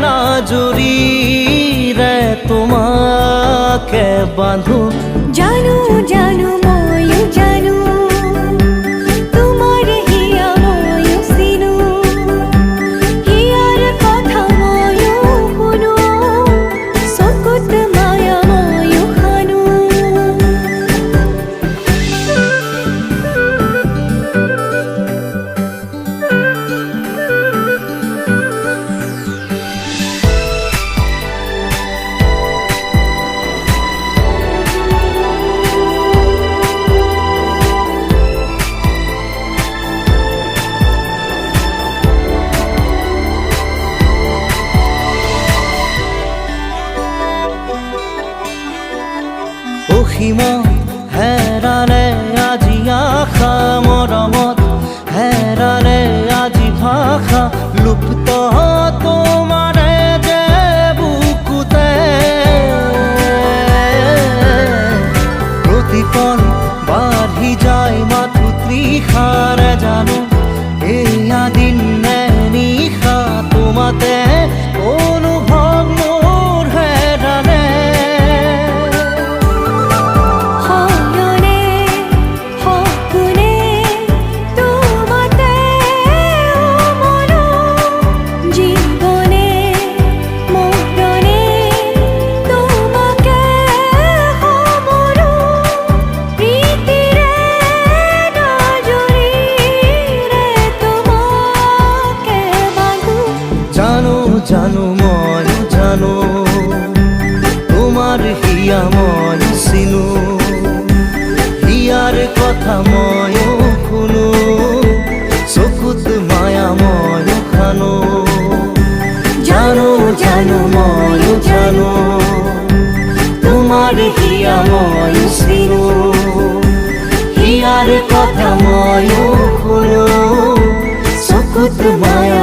নাজুরিরে তোমাকে বাঁধো জানো জানো মই জানো তোমার হিয়া মই সিনু হিয়ার কথা মই শুনো চকুত মায়া মই খানো অসীমত হেৰালে আজি আশা মৰমত হেৰালে আজি ভাষা লুপ্ত তোমাৰে যে বুকুতে প্ৰতিপল বাঢ়ি যায় মাথো তৃষাৰে জানো এয়া দিন নে নিশা তোমাতে অনুভৱ মোৰ হেৰালে জানো মই জানো তোমার হিয়া মই চিনো হিয়ার কথা মই শুনো চকুত মায়া মই খানো জানো জানো মই জানো তোমার হিয়া মই চিনো হিয়ার কথা মই শুনো চকুত মায়া